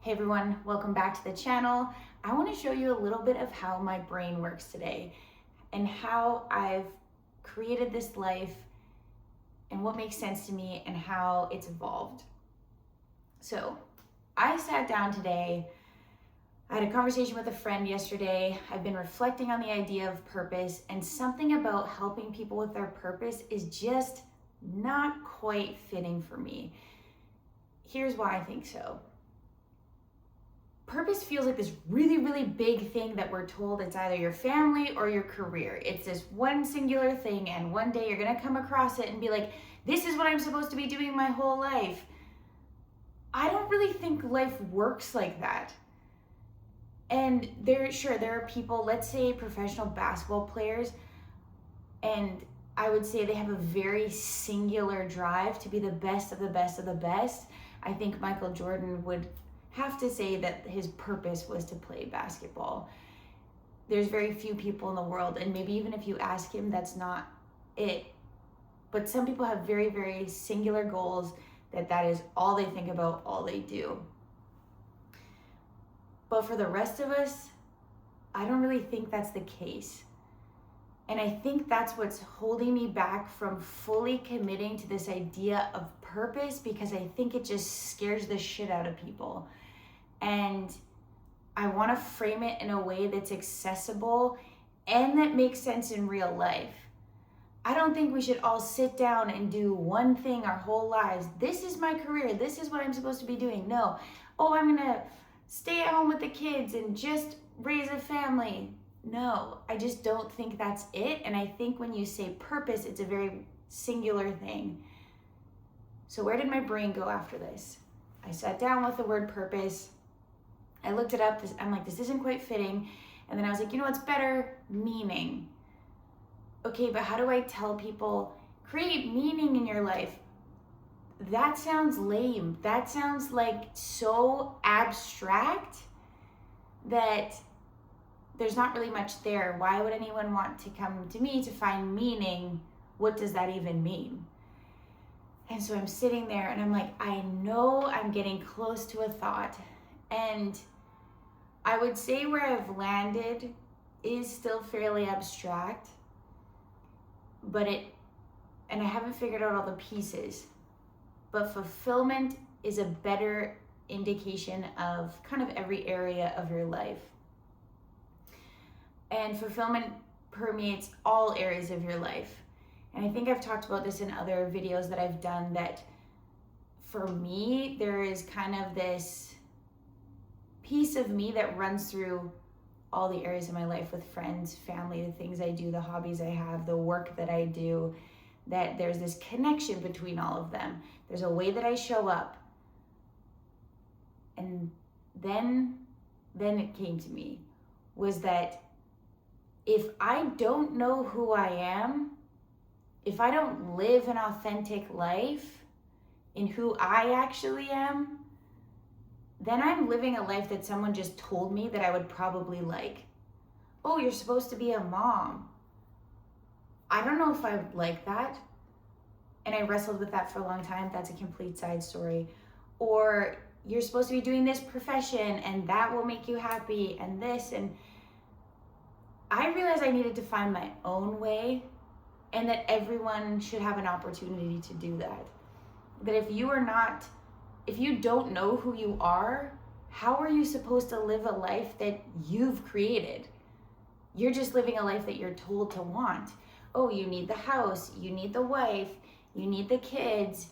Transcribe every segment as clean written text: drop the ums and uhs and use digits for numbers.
Hey everyone, welcome back to the channel. I want to show you a little bit of how my brain works today and how I've created this life and what makes sense to me and how it's evolved. So I sat down today, I had a conversation with a friend yesterday. I've been reflecting on the idea of purpose, and something about helping people with their purpose is just not quite fitting for me. Here's why I think so. Purpose feels like this really, really big thing that we're told it's either your family or your career. It's this one singular thing, and one day you're gonna come across it and be like, this is what I'm supposed to be doing my whole life. I don't really think life works like that. And there are people, let's say professional basketball players, and I would say they have a very singular drive to be the best of the best of the best. I think Michael Jordan would have to say that his purpose was to play basketball. There's very few people in the world, and maybe even if you ask him, that's not it. But some people have very, very singular goals that is all they think about, all they do. But for the rest of us, I don't really think that's the case. And I think that's what's holding me back from fully committing to this idea of purpose, because I think it just scares the shit out of people. And I want to frame it in a way that's accessible and that makes sense in real life. I don't think we should all sit down and do one thing our whole lives. This is my career. This is what I'm supposed to be doing. No. Oh, I'm going to stay at home with the kids and just raise a family. No, I just don't think that's it. And I think when you say purpose, it's a very singular thing. So where did my brain go after this? I sat down with the word purpose. I looked it up. I'm like, this isn't quite fitting. And then I was like, you know what's better? Meaning. Okay, but how do I tell people, create meaning in your life? That sounds lame. That sounds like so abstract that there's not really much there. Why would anyone want to come to me to find meaning? What does that even mean? And so I'm sitting there and I'm like, I know I'm getting close to a thought. And I would say where I've landed is still fairly abstract, and I haven't figured out all the pieces. But fulfillment is a better indication of kind of every area of your life. And fulfillment permeates all areas of your life. And I think I've talked about this in other videos that I've done, that for me, there is kind of this piece of me that runs through all the areas of my life, with friends, family, the things I do, the hobbies I have, the work that I do, that there's this connection between all of them. There's a way that I show up. And then it came to me, was that if I don't know who I am, if I don't live an authentic life in who I actually am, then I'm living a life that someone just told me that I would probably like. Oh, you're supposed to be a mom. I don't know if I would like that. And I wrestled with that for a long time. That's a complete side story. Or you're supposed to be doing this profession and that will make you happy, and this. And I realized I needed to find my own way, and that everyone should have an opportunity to do that. That if you don't know who you are, how are you supposed to live a life that you've created? You're just living a life that you're told to want. Oh, you need the house, you need the wife, you need the kids,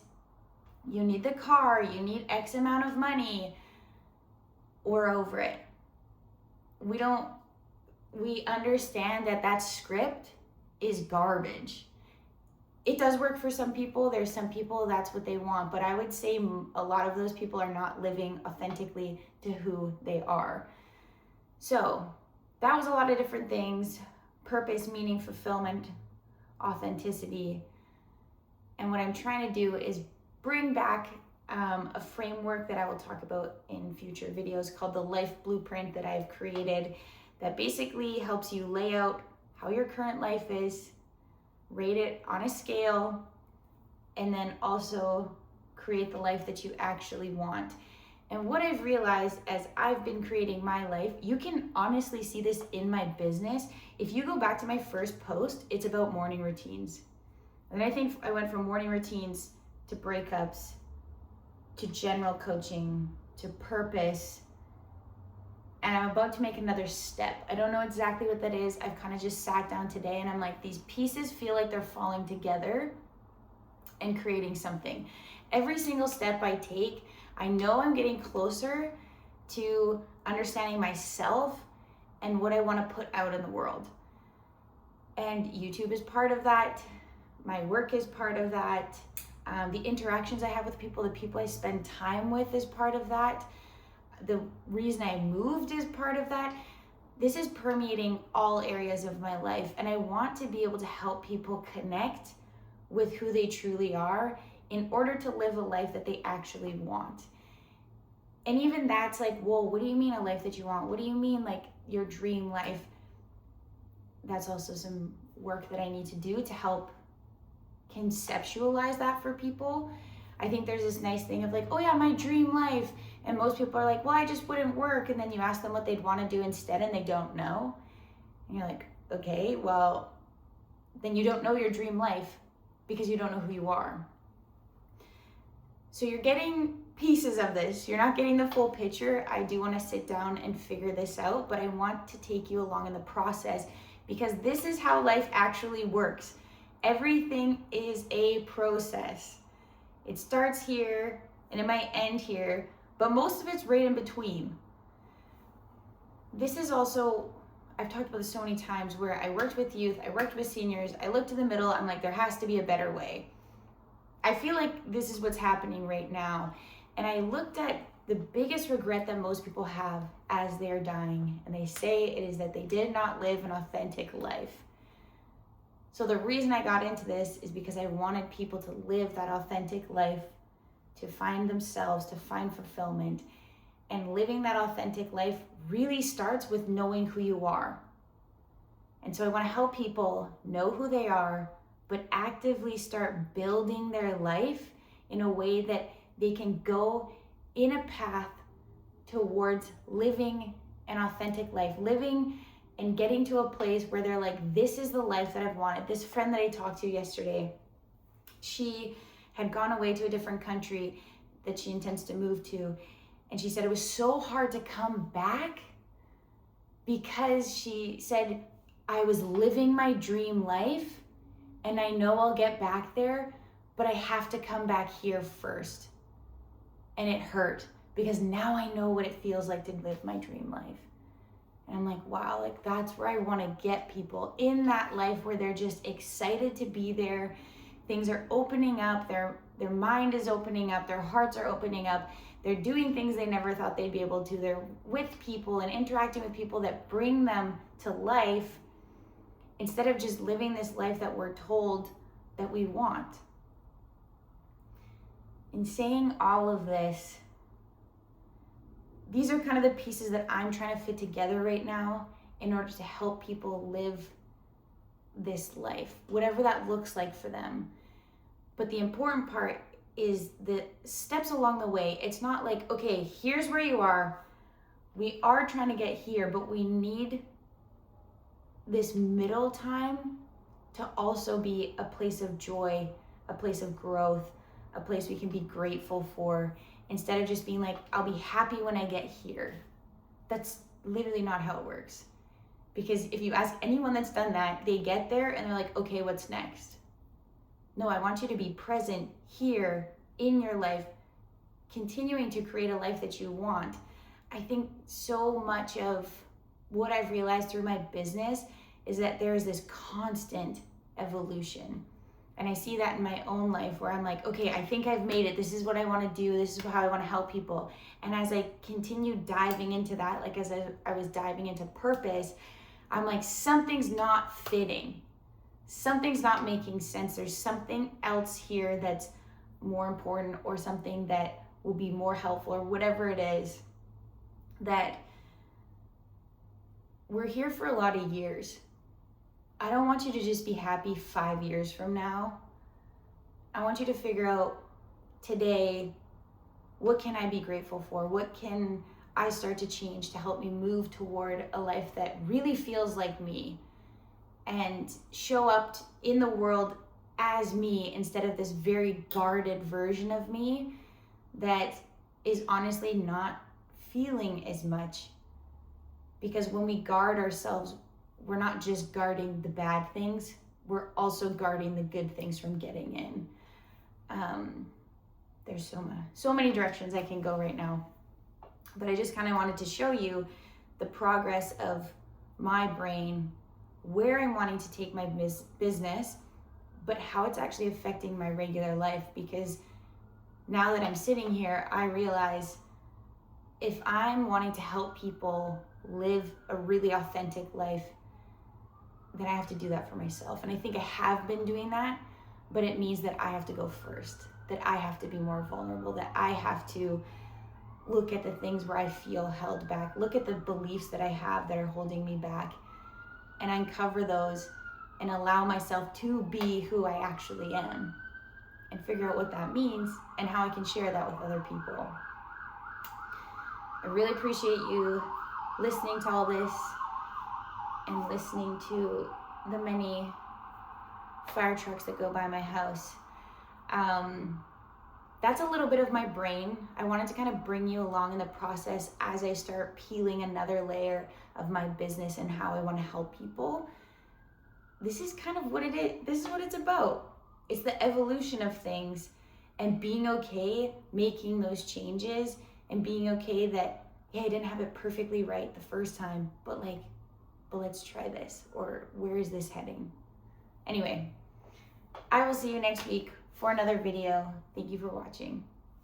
you need the car, you need X amount of money. We're over it. We understand that script is garbage. It does work for some people. There's some people that's what they want, but I would say a lot of those people are not living authentically to who they are. So that was a lot of different things: purpose, meaning, fulfillment, authenticity. And what I'm trying to do is bring back a framework that I will talk about in future videos called the Life Blueprint that I've created, that basically helps you lay out how your current life is, rate it on a scale, and then also create the life that you actually want. And what I've realized as I've been creating my life, you can honestly see this in my business. If you go back to my first post, it's about morning routines. And I think I went from morning routines to breakups, to general coaching, to purpose. And I'm about to make another step. I don't know exactly what that is. I've kind of just sat down today and I'm like, these pieces feel like they're falling together and creating something. Every single step I take, I know I'm getting closer to understanding myself and what I want to put out in the world. And YouTube is part of that. My work is part of that. The interactions I have with people, the people I spend time with is part of that. The reason I moved is part of that. This is permeating all areas of my life. And I want to be able to help people connect with who they truly are in order to live a life that they actually want. And even that's like, whoa, what do you mean a life that you want? What do you mean like your dream life? That's also some work that I need to do to help conceptualize that for people. I think there's this nice thing of like, oh yeah, my dream life. And most people are like, well, I just wouldn't work. And then you ask them what they'd want to do instead and they don't know. And you're like, okay, well, then you don't know your dream life because you don't know who you are. So you're getting pieces of this. You're not getting the full picture. I do want to sit down and figure this out, but I want to take you along in the process because this is how life actually works. Everything is a process. It starts here and it might end here, but most of it's right in between. This is also, I've talked about this so many times where I worked with youth, I worked with seniors, I looked in the middle, I'm like, there has to be a better way. I feel like this is what's happening right now. And I looked at the biggest regret that most people have as they're dying, and they say it is that they did not live an authentic life. So the reason I got into this is because I wanted people to live that authentic life, to find themselves, to find fulfillment. And living that authentic life really starts with knowing who you are. And so I want to help people know who they are, but actively start building their life in a way that they can go in a path towards living an authentic life, living and getting to a place where they're like, this is the life that I've wanted. This friend that I talked to yesterday, she had gone away to a different country that she intends to move to. And she said it was so hard to come back because she said, I was living my dream life and I know I'll get back there, but I have to come back here first. And it hurt because now I know what it feels like to live my dream life. And I'm like, wow, like that's where I want to get people in that life where they're just excited to be there. Things are opening up, their mind is opening up, their hearts are opening up. They're doing things they never thought they'd be able to. They're with people and interacting with people that bring them to life instead of just living this life that we're told that we want. In saying all of this, these are kind of the pieces that I'm trying to fit together right now in order to help people live this life, whatever that looks like for them. But the important part is the steps along the way. It's not like, okay, here's where you are. We are trying to get here, but we need this middle time to also be a place of joy, a place of growth, a place we can be grateful for, instead of just being like, I'll be happy when I get here. That's literally not how it works. Because if you ask anyone that's done that, they get there and they're like, okay, what's next? No, I want you to be present here in your life, continuing to create a life that you want. I think so much of what I've realized through my business is that there's this constant evolution. And I see that in my own life where I'm like, okay, I think I've made it. This is what I want to do. This is how I want to help people. And as I continue diving into that, like as I was diving into purpose, I'm like, something's not fitting. Something's not making sense. There's something else here that's more important, or something that will be more helpful, or whatever it is. That we're here for a lot of years. I don't want you to just be happy 5 years from now. I want you to figure out today what can I be grateful for? What can I start to change to help me move toward a life that really feels like me and show up in the world as me instead of this very guarded version of me that is honestly not feeling as much. Because when we guard ourselves, we're not just guarding the bad things, we're also guarding the good things from getting in. There's so many directions I can go right now, but I just kind of wanted to show you the progress of my brain, where I'm wanting to take my business, but how it's actually affecting my regular life. Because now that I'm sitting here, I realize if I'm wanting to help people live a really authentic life, then I have to do that for myself. And I think I have been doing that, but it means that I have to go first, that I have to be more vulnerable, that I have to look at the things where I feel held back, look at the beliefs that I have that are holding me back, and uncover those and allow myself to be who I actually am, and figure out what that means and how I can share that with other people. I really appreciate you listening to all this and listening to the many fire trucks that go by my house. That's a little bit of my brain. I wanted to kind of bring you along in the process as I start peeling another layer of my business and how I want to help people. This is kind of what it is. This is what it's about. It's the evolution of things and being okay making those changes and being okay that, yeah, I didn't have it perfectly right the first time, but let's try this, or where is this heading? Anyway, I will see you next week for another video. Thank you for watching.